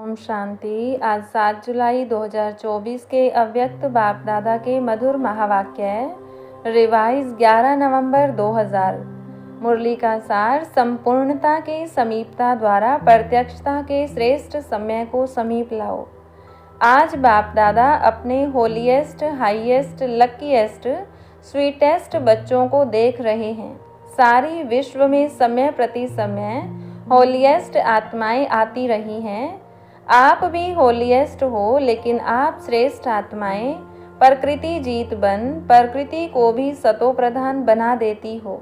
ओम शांति। आज 7 जुलाई 2024 के अव्यक्त बाप दादा के मधुर महावाक्य रिवाइज 11 नवंबर 2000। मुरली का सार संपूर्णता के समीपता द्वारा प्रत्यक्षता के श्रेष्ठ समय को समीप लाओ। आज बाप दादा अपने होलीएस्ट, हाईएस्ट, लकीएस्ट, स्वीटेस्ट बच्चों को देख रहे हैं। सारी विश्व में समय प्रति समय होलीएस्ट आत्माएं आती रही हैं। आप भी होलीएस्ट हो, लेकिन आप श्रेष्ठ आत्माएं प्रकृति जीत बन प्रकृति को भी सतो प्रधान बना देती हो।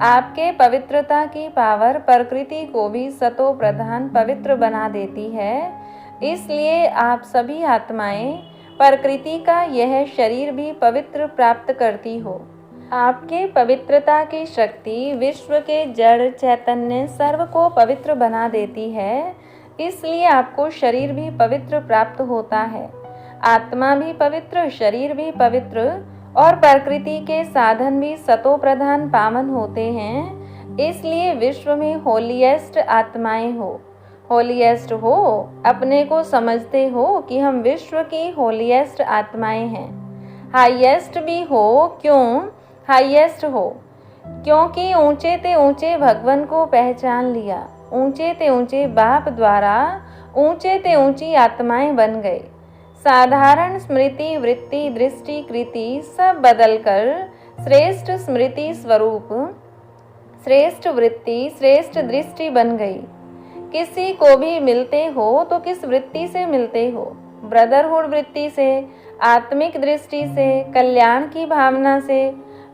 आपके पवित्रता की पावर प्रकृति को भी सतो प्रधान पवित्र बना देती है। इसलिए आप सभी आत्माएं प्रकृति का यह शरीर भी पवित्र प्राप्त करती हो। आपके पवित्रता की शक्ति विश्व के जड़ चैतन्य सर्व को पवित्र बना देती है। इसलिए आपको शरीर भी पवित्र प्राप्त होता है। आत्मा भी पवित्र, शरीर भी पवित्र और प्रकृति के साधन भी सतो प्रधान पावन होते हैं। इसलिए विश्व में होलीएस्ट आत्माएं हो। होलीएस्ट हो, अपने को समझते हो कि हम विश्व की होलीएस्ट आत्माएं हैं। हाईएस्ट भी हो। क्यों हाईएस्ट हो? क्योंकि ऊंचे ते ऊंचे भगवान को पहचान लिया। ऊंचे ते ऊंचे बाप द्वारा ऊंचे ते ऊंची आत्माएं बन गए। साधारण स्मृति, वृत्ति, दृष्टि, कृति सब बदलकर श्रेष्ठ स्मृति स्वरूप, श्रेष्ठ वृत्ति, श्रेष्ठ दृष्टि बन गई। किसी को भी मिलते हो तो किस वृत्ति से मिलते हो? ब्रदरहुड वृत्ति से, आत्मिक दृष्टि से, कल्याण की भावना से,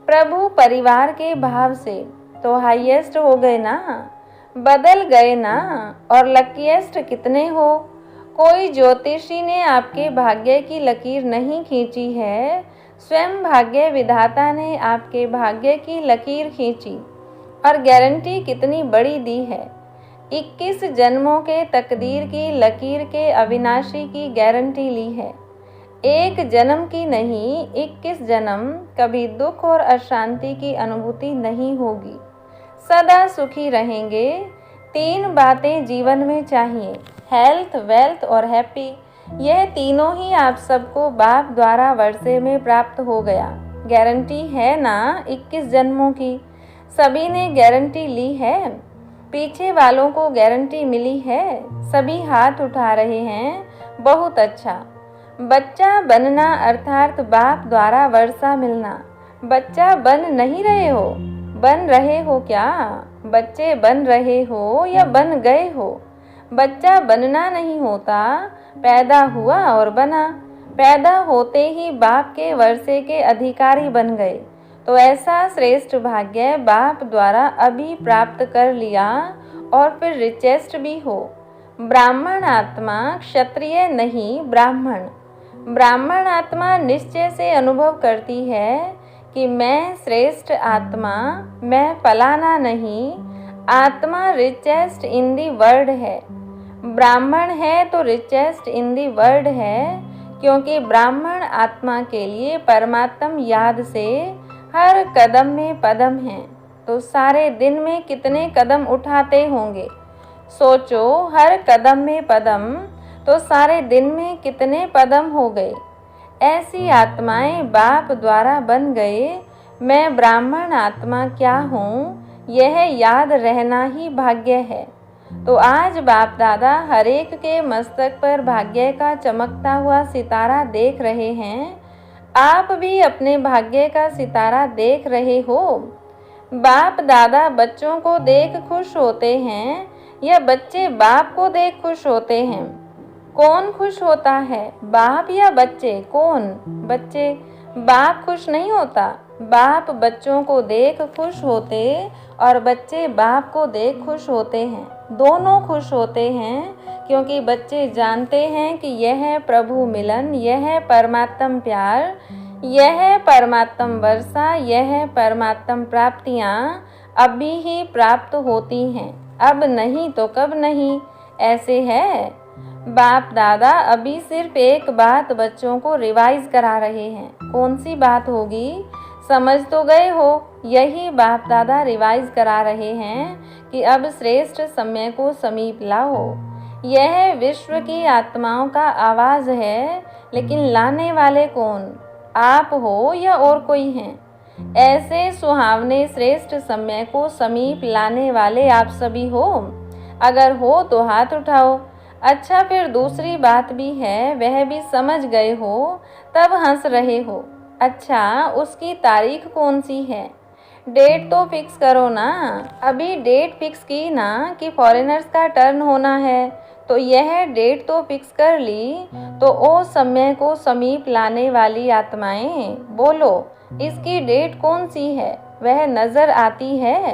प्रभु परिवार के भाव से। तो हाईएस्ट हो गए ना, बदल गए ना। और लकीएस्ट कितने हो? कोई ज्योतिषी ने आपके भाग्य की लकीर नहीं खींची है, स्वयं भाग्य विधाता ने आपके भाग्य की लकीर खींची। और गारंटी कितनी बड़ी दी है। 21 जन्मों के तकदीर की लकीर के अविनाशी की गारंटी ली है। एक जन्म की नहीं, 21 जन्म कभी दुख और अशांति की अनुभूति नहीं होगी। सदा सुखी रहेंगे। 3 बातें जीवन में चाहिए, हेल्थ, वेल्थ और हैप्पी। यह तीनों ही आप सबको बाप द्वारा वर्षे में प्राप्त हो गया। गारंटी है ना 21 जन्मों की। सभी ने गारंटी ली है। पीछे वालों को गारंटी मिली है। सभी हाथ उठा रहे हैं। बहुत अच्छा। बच्चा बनना अर्थात बाप द्वारा वर्षा मिलना। बच्चा बन नहीं रहे हो, बन रहे हो क्या? बच्चे बन रहे हो या बन गए हो? बच्चा बनना नहीं होता, पैदा हुआ और बना। पैदा होते ही बाप के वर्षे के अधिकारी बन गए। तो ऐसा श्रेष्ठ भाग्य बाप द्वारा अभी प्राप्त कर लिया और फिर रिचेस्ट भी हो। ब्राह्मण आत्मा, क्षत्रिय नहीं, ब्राह्मण। ब्राह्मण आत्मा निश्चय से अनुभव करती है कि मैं श्रेष्ठ आत्मा, मैं फलाना नहीं। आत्मा रिचेस्ट इन दी वर्ल्ड है। ब्राह्मण है तो रिचेस्ट इन दी वर्ल्ड है, क्योंकि ब्राह्मण आत्मा के लिए परमात्म याद से हर कदम में पदम है। तो सारे दिन में कितने कदम उठाते होंगे? सोचो, हर कदम में पदम, तो सारे दिन में कितने पदम हो गए। ऐसी आत्माएं बाप द्वारा बन गए। मैं ब्राह्मण आत्मा क्या हूँ, यह याद रहना ही भाग्य है। तो आज बाप दादा हर एक के मस्तक पर भाग्य का चमकता हुआ सितारा देख रहे हैं। आप भी अपने भाग्य का सितारा देख रहे हो। बाप दादा बच्चों को देख खुश होते हैं या बच्चे बाप को देख खुश होते हैं? कौन खुश होता है, बाप या बच्चे? कौन? बच्चे। बाप खुश नहीं होता। बाप बच्चों को देख खुश होते और बच्चे बाप को देख खुश होते हैं। दोनों खुश होते हैं, क्योंकि बच्चे जानते हैं कि यह है प्रभु मिलन, यह है परमात्म प्यार, यह है परमात्म वर्षा, यह है परमात्म प्राप्तियाँ अभी ही प्राप्त होती हैं। अब नहीं तो कब नहीं, ऐसे है। बाप दादा अभी सिर्फ एक बात बच्चों को रिवाइज करा रहे हैं। कौन सी बात होगी? समझ तो गए हो। यही बाप दादा रिवाइज करा रहे हैं कि अब श्रेष्ठ समय को समीप लाओ। यह विश्व की आत्माओं का आवाज है, लेकिन लाने वाले कौन, आप हो या और कोई हैं? ऐसे सुहावने श्रेष्ठ समय को समीप लाने वाले आप सभी हो? अगर हो तो हाथ उठाओ। अच्छा, फिर दूसरी बात भी है, वह भी समझ गए हो तब हंस रहे हो। अच्छा, उसकी तारीख कौन सी है? डेट तो फिक्स करो ना। अभी डेट फिक्स की ना कि फॉरेनर्स का टर्न होना है, तो यह डेट तो फिक्स कर ली, तो ओ समय को समीप लाने वाली आत्माएं बोलो, इसकी डेट कौन सी है? वह नजर आती है?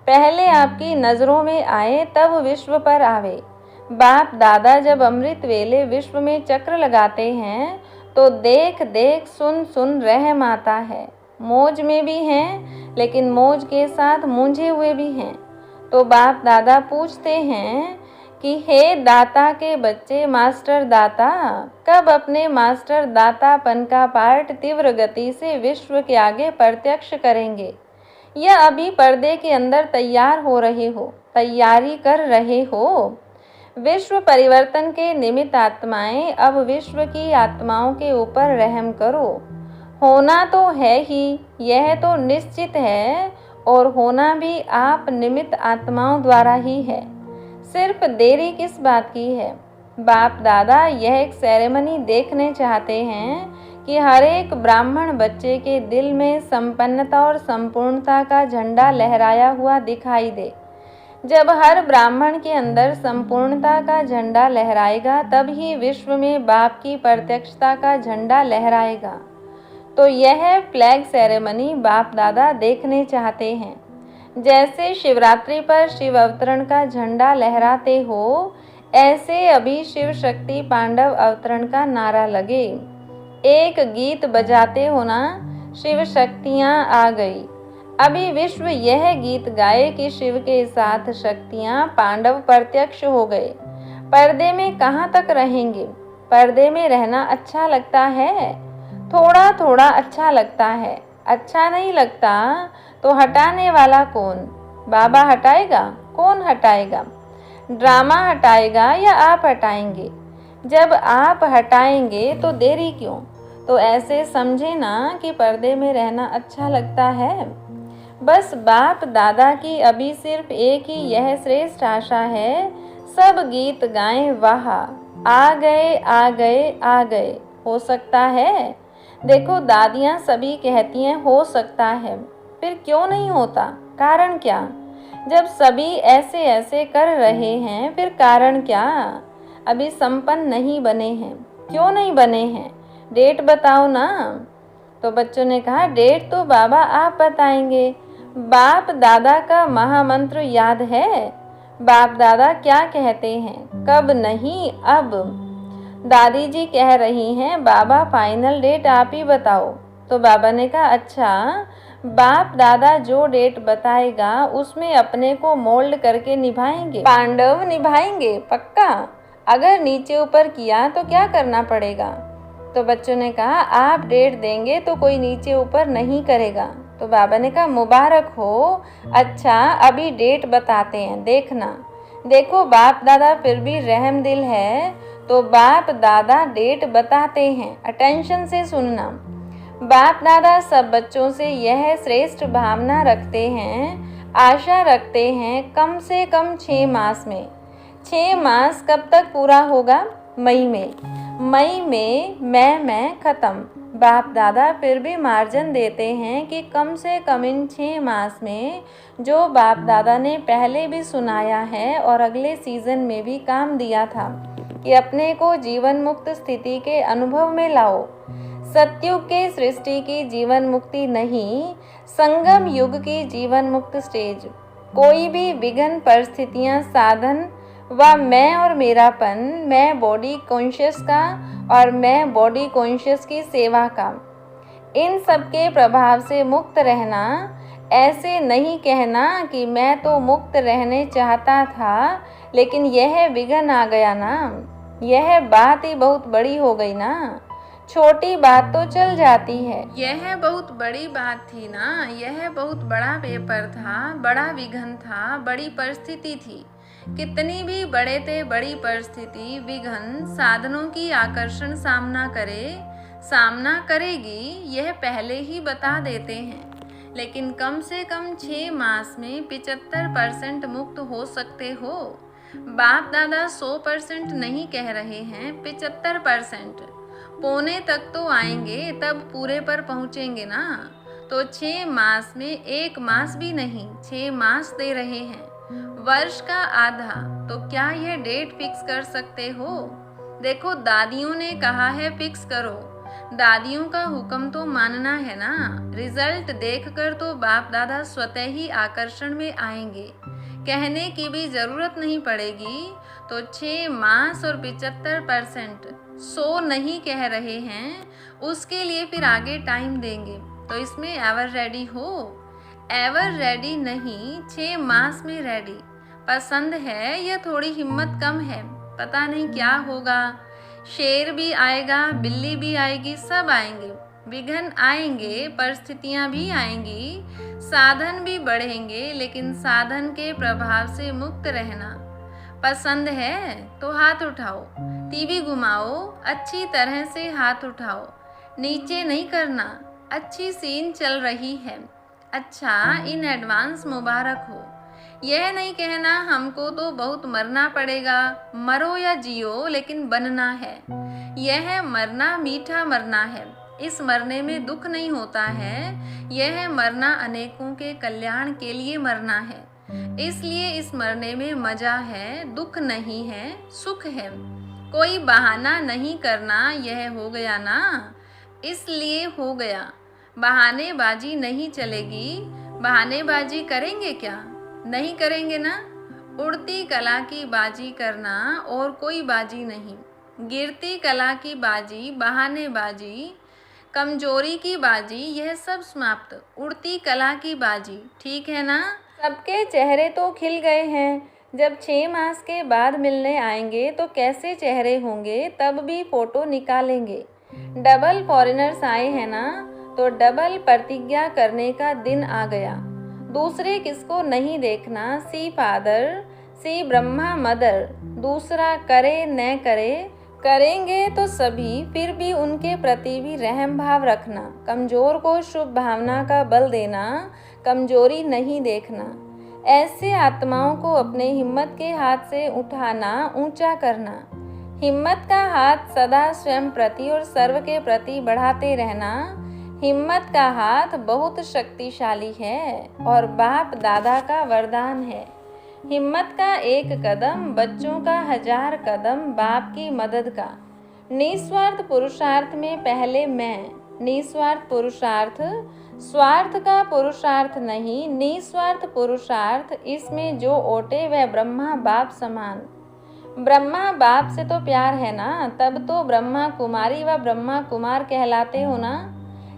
पहले आपकी नजरों में आए तब विश्व पर आवे। बाप दादा जब अमृत वेले विश्व में चक्र लगाते हैं तो देख देख सुन सुन रहम आता है। मौज में भी हैं, लेकिन मौज के साथ मूंझे हुए भी हैं। तो बाप दादा पूछते हैं कि हे दाता के बच्चे मास्टर दाता, कब अपने मास्टर दातापन का पाठ तीव्र गति से विश्व के आगे प्रत्यक्ष करेंगे, या अभी पर्दे के अंदर तैयार हो रहे हो, तैयारी कर रहे हो? विश्व परिवर्तन के निमित्त आत्माएं, अब विश्व की आत्माओं के ऊपर रहम करो। होना तो है ही, यह तो निश्चित है, और होना भी आप निमित्त आत्माओं द्वारा ही है। सिर्फ देरी किस बात की है? बाप दादा यह एक सेरेमनी देखने चाहते हैं कि हर एक ब्राह्मण बच्चे के दिल में संपन्नता और संपूर्णता का झंडा लहराया हुआ दिखाई दे। जब हर ब्राह्मण के अंदर संपूर्णता का झंडा लहराएगा, तब ही विश्व में बाप की प्रत्यक्षता का झंडा लहराएगा। तो यह फ्लैग सेरेमनी बाप दादा देखने चाहते हैं। जैसे शिवरात्रि पर शिव अवतरण का झंडा लहराते हो, ऐसे अभी शिव शक्ति पांडव अवतरण का नारा लगे। एक गीत बजाते हो ना, शिव शक्तियाँ आ गई। अभी विश्व यह गीत गाए कि शिव के साथ शक्तियाँ पांडव प्रत्यक्ष हो गए। पर्दे में कहाँ तक रहेंगे? पर्दे में रहना अच्छा लगता है, थोड़ा थोड़ा अच्छा लगता है। अच्छा नहीं लगता तो हटाने वाला कौन? बाबा हटाएगा? कौन हटाएगा? ड्रामा हटाएगा या आप हटाएंगे? जब आप हटाएंगे तो देरी क्यों? तो ऐसे समझे ना कि पर्दे में रहना अच्छा लगता है। बस बाप दादा की अभी सिर्फ एक ही यह श्रेष्ठ आशा है, सब गीत गाएं वाह, आ गए आ गए आ गए। हो सकता है? देखो दादियाँ सभी कहती हैं हो सकता है, फिर क्यों नहीं होता? कारण क्या? जब सभी ऐसे ऐसे कर रहे हैं, फिर कारण क्या? अभी संपन्न नहीं बने हैं। क्यों नहीं बने हैं? डेट बताओ ना। तो बच्चों ने कहा डेट तो बाबा आप बताएंगे। बाप दादा का महामंत्र याद है? बाप दादा क्या कहते हैं? कब नहीं, अब। दादी जी कह रही हैं बाबा फाइनल डेट आप ही बताओ। तो बाबा ने कहा अच्छा, बाप दादा जो डेट बताएगा उसमें अपने को मोल्ड करके निभाएंगे। पांडव निभाएंगे पक्का। अगर नीचे ऊपर किया तो क्या करना पड़ेगा? तो बच्चों ने कहा आप डेट देंगे तो कोई नीचे ऊपर नहीं करेगा। तो बाबा ने कहा मुबारक हो। अच्छा अभी डेट बताते हैं, देखना। देखो बाप दादा फिर भी रहम दिल है, तो बाप दादा डेट बताते हैं। अटेंशन से सुनना। बाप दादा सब बच्चों से यह श्रेष्ठ भावना रखते हैं, आशा रखते हैं कम से कम 6 मास में। 6 मास कब तक पूरा होगा? मई में। मई में मैं खत्म। बाप दादा फिर भी मार्जिन देते हैं कि कम से कम इन 6 मास में जो बाप दादा ने पहले भी सुनाया है और अगले सीजन में भी काम दिया था कि अपने को जीवन मुक्त स्थिति के अनुभव में लाओ। सतयुग के सृष्टि की जीवन मुक्ति नहीं, संगम युग की जीवन मुक्त स्टेज। कोई भी विघ्न परिस्थितियां साधन व मैं और मेरापन, मैं बॉडी कॉन्शियस का और मैं बॉडी कॉन्शियस की सेवा का, इन सब के प्रभाव से मुक्त रहना। ऐसे नहीं कहना कि मैं तो मुक्त रहने चाहता था लेकिन यह विघ्न आ गया ना। यह बात ही बहुत बड़ी हो गई ना। छोटी बात तो चल जाती है, यह बहुत बड़ी बात थी ना। यह बहुत बड़ा पेपर था, बड़ा विघ्न था, बड़ी परिस्थिति थी कितनी भी बड़े ते बड़ी परिस्थिति विघ्न साधनों की आकर्षण सामना करेगी, यह पहले ही बता देते हैं। लेकिन कम से कम 6 मास में 75% मुक्त हो सकते हो। बाप दादा 100% नहीं कह रहे हैं, 75%। पौने तक तो आएंगे, तब पूरे पर पहुंचेंगे ना। तो 6 मास में 1 मास भी नहीं, 6 मास दे रहे हैं, वर्ष का आधा। तो क्या यह डेट फिक्स कर सकते हो? देखो, दादियों ने कहा है फिक्स करो। दादियों का हुक्म तो मानना है ना। रिजल्ट देखकर तो बाप दादा स्वतः ही आकर्षण में आएंगे, कहने की भी जरूरत नहीं पड़ेगी। तो 6 मास और 75%, 100 नहीं कह रहे हैं, उसके लिए फिर आगे टाइम देंगे। तो इसमें एवर रेडी हो? एवर रेडी नहीं, 6 मास में रेडी। पसंद है या थोड़ी हिम्मत कम है, पता नहीं क्या होगा। शेर भी आएगा, बिल्ली भी आएगी, सब आएंगे। विघ्न आएंगे, परिस्थितियां भी आएंगी, साधन भी बढ़ेंगे, लेकिन साधन के प्रभाव से मुक्त रहना। पसंद है तो हाथ उठाओ, टीवी घुमाओ, अच्छी तरह से हाथ उठाओ, नीचे नहीं करना। अच्छी सीन चल रही है, अच्छा, इन एडवांस मुबारक हो। यह नहीं कहना हमको तो बहुत मरना पड़ेगा, मरो या जियो लेकिन बनना है। यह मरना मीठा मरना है, इस मरने में दुख नहीं होता है। यह मरना अनेकों के कल्याण के लिए मरना है, इसलिए इस मरने में मजा है, दुख नहीं है, सुख है। कोई बहाना नहीं करना, यह हो गया ना, इसलिए हो गया। बहानेबाजी नहीं चलेगी। बहानेबाजी करेंगे क्या? नहीं करेंगे ना। उड़ती कला की बाजी करना और कोई बाजी नहीं। गिरती कला की बाजी, बहानेबाजी, कमजोरी की बाजी, यह सब समाप्त। उड़ती कला की बाजी, ठीक है ना। सबके चेहरे तो खिल गए हैं। जब 6 मास के बाद मिलने आएंगे तो कैसे चेहरे होंगे, तब भी फोटो निकालेंगे। डबल फॉरेनर्स आए हैं ना, तो डबल प्रतिज्ञा करने का दिन आ गया। दूसरे किसको नहीं देखना, सी फादर, सी ब्रह्मा मदर। दूसरा करे न करे, करेंगे तो सभी, फिर भी उनके प्रति भी रहम भाव रखना। कमजोर को शुभ भावना का बल देना, कमजोरी नहीं देखना। ऐसे आत्माओं को अपने हिम्मत के हाथ से उठाना, ऊंचा करना। हिम्मत का हाथ सदा स्वयं प्रति और सर्व के प्रति बढ़ाते रहना। हिम्मत का हाथ बहुत शक्तिशाली है और बाप दादा का वरदान है। हिम्मत का एक कदम, बच्चों का 1000 कदम, बाप की मदद का। निस्वार्थ पुरुषार्थ में पहले मैं। निस्वार्थ पुरुषार्थ, स्वार्थ का पुरुषार्थ नहीं, निस्वार्थ पुरुषार्थ। इसमें जो ओटे वह ब्रह्मा बाप समान। ब्रह्मा बाप से तो प्यार है ना, तब तो ब्रह्मा कुमारी व ब्रह्मा कुमार कहलाते हो ना।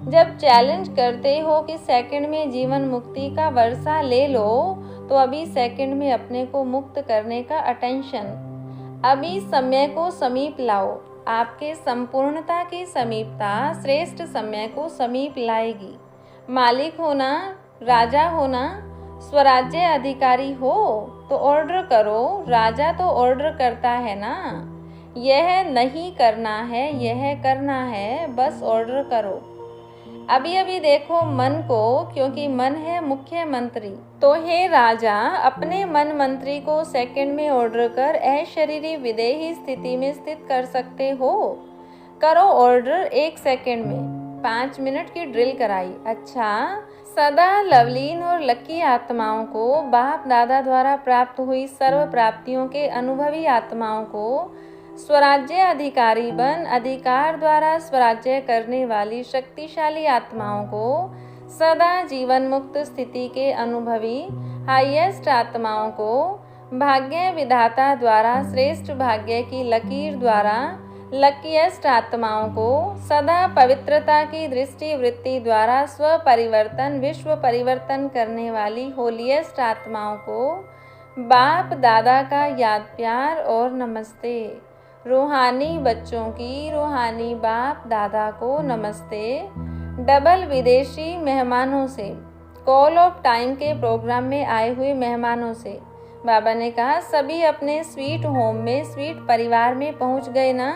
जब चैलेंज करते हो कि सेकंड में जीवन मुक्ति का वर्षा ले लो, तो अभी सेकंड में अपने को मुक्त करने का अटेंशन। अभी समय को समीप लाओ। आपके संपूर्णता की समीपता श्रेष्ठ समय को समीप लाएगी। मालिक होना, राजा होना, स्वराज्य अधिकारी हो तो ऑर्डर करो। राजा तो ऑर्डर करता है ना। यह नहीं करना है, यह करना है, बस ऑर्डर करो। अभी अभी देखो मन को, क्योंकि मन है मुख्य मंत्री। तो हे राजा, अपने मन मंत्री को सेकंड में ऑर्डर कर अशरीरी विदेही स्थिति में स्थित कर सकते हो। करो ऑर्डर 1 सेकंड में। 5 मिनट की ड्रिल कराई। अच्छा, सदा लवलीन और लकी आत्माओं को, बाप दादा द्वारा प्राप्त हुई सर्व प्राप्तियों के अनुभवी आत्माओं को स्वराज्य अधिकारी बन अधिकार द्वारा स्वराज्य करने वाली शक्तिशाली आत्माओं को, सदा जीवन मुक्त स्थिति के अनुभवी हाईएस्ट आत्माओं को, भाग्य विधाता द्वारा श्रेष्ठ भाग्य की लकीर द्वारा लकीएस्ट आत्माओं को, सदा पवित्रता की दृष्टि वृत्ति द्वारा स्व परिवर्तन विश्व परिवर्तन करने वाली होलीएस्ट आत्माओं को बाप दादा का याद प्यार और नमस्ते। रूहानी बच्चों की रूहानी बाप दादा को नमस्ते। डबल विदेशी मेहमानों से, कॉल ऑफ टाइम के प्रोग्राम में आए हुए मेहमानों से, बाबा ने कहा, सभी अपने स्वीट होम में, स्वीट परिवार में पहुंच गए ना।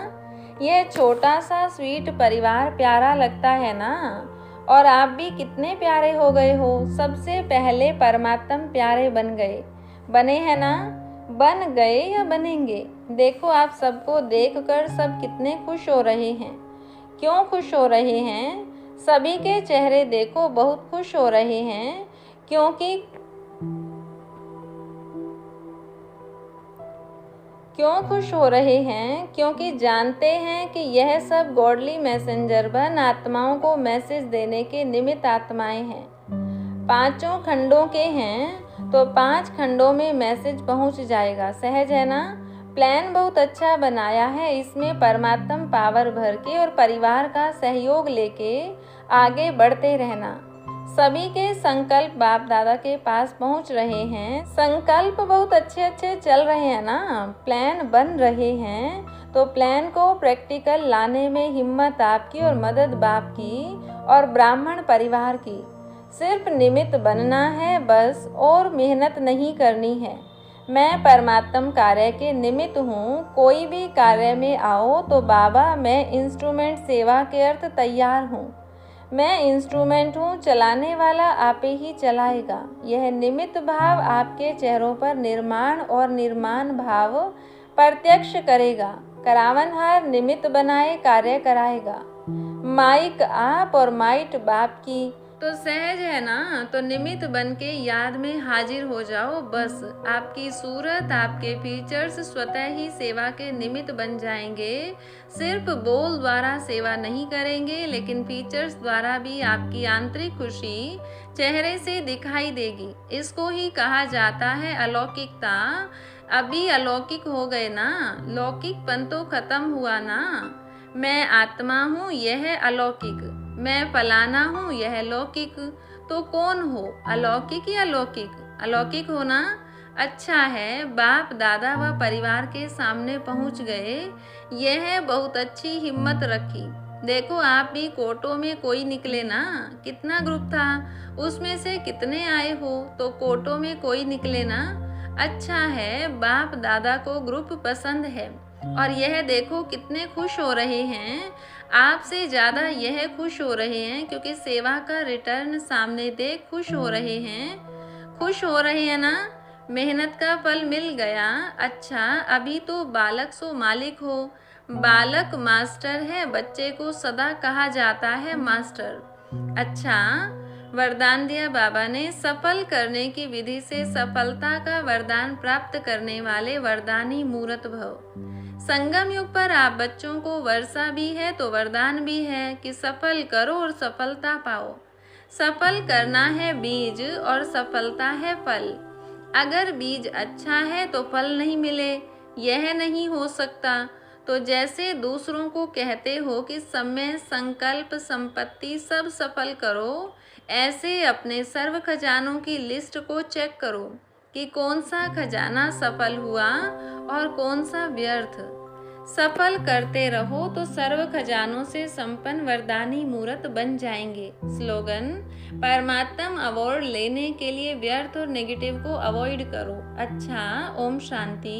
यह छोटा सा स्वीट परिवार प्यारा लगता है ना। और आप भी कितने प्यारे हो गए हो। सबसे पहले परमात्मा प्यारे बने हैं ना। बन गए या बनेंगे। देखो आप सबको देखकर सब कितने खुश हो रहे हैं। क्यों खुश हो रहे हैं? सभी के चेहरे देखो बहुत खुश हो रहे हैं। क्यों खुश हो रहे हैं? क्योंकि जानते हैं कि यह सब गॉडली मैसेंजर बन आत्माओं को मैसेज देने के निमित्त आत्माएं हैं। 5 खंडों के हैं तो 5 खंडों में मैसेज पहुंच जाएगा। सहज है ना। प्लान बहुत अच्छा बनाया है। इसमें परमात्मा पावर भर के और परिवार का सहयोग लेके आगे बढ़ते रहना। सभी के संकल्प बाप दादा के पास पहुंच रहे हैं। संकल्प बहुत अच्छे चल रहे हैं ना। प्लान बन रहे हैं तो प्लान को प्रैक्टिकल लाने में हिम्मत आपकी और मदद बाप की और ब्राह्मण परिवार की। सिर्फ निमित्त बनना है बस, और मेहनत नहीं करनी है। मैं परमात्म कार्य के निमित्त हूँ। कोई भी कार्य में आओ तो बाबा मैं इंस्ट्रूमेंट सेवा के अर्थ तैयार हूँ। मैं इंस्ट्रूमेंट हूँ, चलाने वाला आपे ही चलाएगा। यह निमित्त भाव आपके चेहरों पर निर्माण और निर्माण भाव प्रत्यक्ष करेगा। करावनहार निमित्त बनाए कार्य कराएगा। माइक आप और माइट बाप की। तो सहज है ना। तो निमित्त बन के याद में हाजिर हो जाओ बस। आपकी सूरत, आपके फीचर्स स्वतः ही सेवा के निमित्त बन जाएंगे। सिर्फ बोल द्वारा सेवा नहीं करेंगे, लेकिन फीचर्स द्वारा भी आपकी आंतरिक खुशी चेहरे से दिखाई देगी। इसको ही कहा जाता है अलौकिकता। अभी अलौकिक हो गए ना। लौकिकपन तो खत्म हुआ ना। मैं आत्मा हूँ, यह अलौकिक। मैं फलाना हूँ, यह लौकिक। तो कौन हो, अलौकिक या लौकिक? अलौकिक होना अच्छा है। बाप दादा व परिवार के सामने पहुँच गए। यह बहुत अच्छी हिम्मत रखी। देखो आप भी कोटो में कोई निकले ना। कितना ग्रुप था, उसमें से कितने आए हो? तो कोटो में कोई निकले ना। अच्छा है, बाप दादा को ग्रुप पसंद है। और यह देखो कितने खुश हो रहे हैं। आपसे ज़्यादा यह खुश हो रहे हैं क्योंकि सेवा का रिटर्न सामने देख खुश हो रहे हैं। खुश हो रहे हैं ना। मेहनत का फल मिल गया। अच्छा, अभी तो बालक सो मालिक हो। बालक मास्टर है। बच्चे को सदा कहा जाता है मास्टर। अच्छा, वरदान दिया बाबा ने। सफल करने की विधि से सफलता का वरदान प्राप्त करने वाले वरदानी मूर्त भव। संगम युग पर आप बच्चों को वर्षा भी है तो वरदान भी है कि सफल करो और सफलता पाओ। सफल करना है बीज और सफलता है फल। अगर बीज अच्छा है तो फल नहीं मिले, यह नहीं हो सकता। तो जैसे दूसरों को कहते हो कि समय, संकल्प, संपत्ति सब सफल करो, ऐसे अपने सर्व खजानों की लिस्ट को चेक करो कि कौन सा खजाना सफल हुआ और कौन सा व्यर्थ। सफल करते रहो तो सर्व खजानों से संपन्न वरदानी मूर्त बन जाएंगे। स्लोगन: परमात्म अवार्ड लेने के लिए व्यर्थ और नेगेटिव को अवॉइड करो। अच्छा, ओम शांति।